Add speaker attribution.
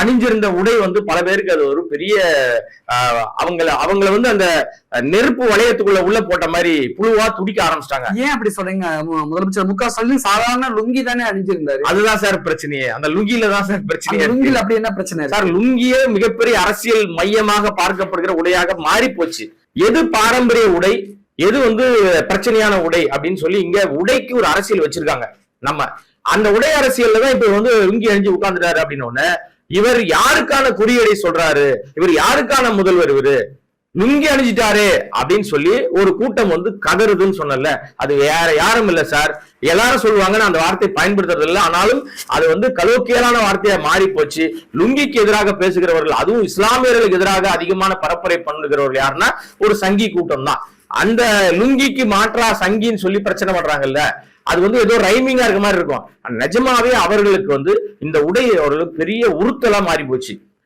Speaker 1: அணிஞ்சிருந்த உடை வந்து பல பேருக்கு அது ஒரு பெரிய அவங்கள வந்து அந்த நெருப்பு வளையத்துக்குள்ள உள்ள போட்ட மாதிரி புழுவா துடிக்க ஆரம்பிச்சிட்டாங்க.
Speaker 2: ஏன் அப்படி சொல்றீங்க? முதலமைச்சர் மு க ஸ்டாலின் சாதாரண லுங்கி தானே அணிஞ்சிருந்தாரு.
Speaker 1: அதுதான் சார் பிரச்சனையே, அந்த லுங்கில தான் சார் பிரச்சனையே.
Speaker 2: லுங்கில அப்படி என்ன பிரச்சனை
Speaker 1: சார்? லுங்கியே மிகப்பெரிய அரசியல் மையமாக பார்க்கப்படுகிற உடையாக மாறி போச்சு. எது பாரம்பரிய உடை, எது வந்து பிரச்சனையான உடை அப்படின்னு சொல்லி இங்க உடைக்கு ஒரு அரசியல் வச்சிருக்காங்க. நம்ம அந்த உடை அரசியல்ல தான் இப்ப வந்து லுங்கி அணிஞ்சு உட்கார்ந்துட்டாரு அப்படின்னு இவர் யாருக்கான குறியீடை சொல்றாரு, இவர் யாருக்கான முதல்வர், இவரு லுங்கி அணிஞ்சிட்டாரு அப்படின்னு சொல்லி ஒரு கூட்டம் வந்து கதறுதுன்னு சொன்னல, அது வேற யாரும் இல்ல சார். எல்லாரும் சொல்லுவாங்க அந்த வார்த்தையை பயன்படுத்துறது இல்லை, ஆனாலும் அது வந்து கலோக்கியலான வார்த்தையா மாறி போச்சு. லுங்கிக்கு எதிராக பேசுகிறவர்கள், அதுவும் இஸ்லாமியர்களுக்கு எதிராக அதிகமான பரப்புரை பண்ணுகிறவர்கள் யாருன்னா ஒரு சங்கி கூட்டம் தான். அந்த லுங்கிக்கு மாற்றா சங்கின்னு சொல்லி பிரச்சனை பண்றாங்கல்ல, அது வந்து ஏதோ ரைமிங்கா இருக்க மாதிரி இருக்கும். நிஜமாவே அவர்களுக்கு வந்து இந்த உடை அவர்களுக்கு பெரிய உறுத்தலா மாறி போச்சு.